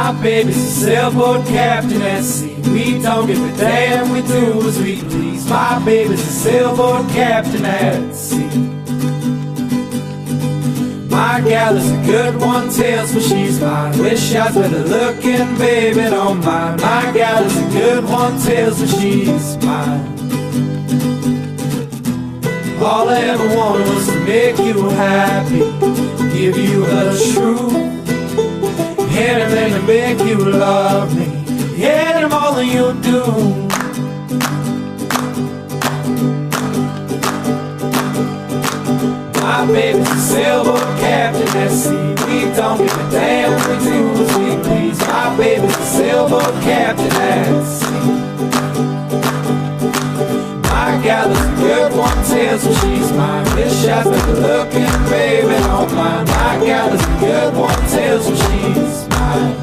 My baby's a sailboat captain at sea. We don't give a damn, we do as we please. My baby's a sailboat captain at sea. My gal is a good one, tells me she's mine. Wish I was better looking, baby, don't mind. My gal is a good one, tells me she's mine. All I ever wanted was to make you happy, give you the truth, anything to make you love me, and more than you do. My baby's a sailboat captain at sea. We don't give a damn, we do as we please. My baby's a sailboat captain at sea. My gal is a good one, tells me she's mine. Wish I was better looking, baby, don't mind. My gal is a good one, tells me she's mine.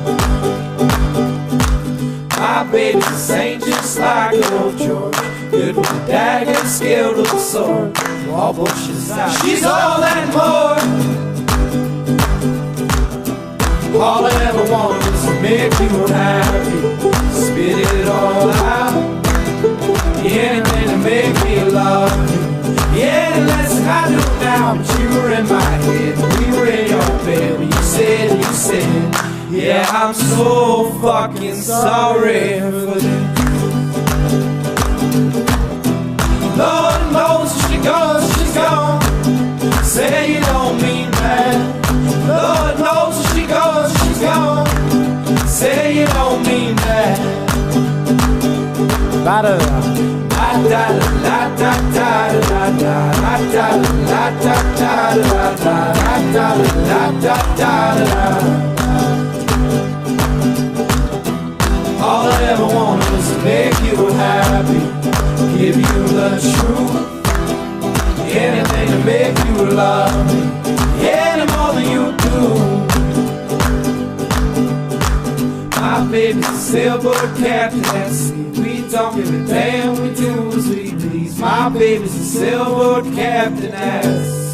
My baby's a saint just like old George, good with a dagger, skilled with a sword. All bullshit aside, she's all and more. All I ever wanted was to make you happy, spit it all out. Anything to make me love you. Yeah, less than I do now, but you were in my head, we were in your bed when you said, yeah, I'm so fucking sorry for this. Lord knows she goes, she's gone. Say you don't mean that. Lord knows she goes, she's gone. Say you don't mean that. La da da da da da da da da da da da da da. All I ever wanted was to make you happy, give you the truth, anything to make you love me, any more than you do. My baby's a sailboat captain at sea. We don't give a damn, we do as we please. My baby's a sailboat captain at sea.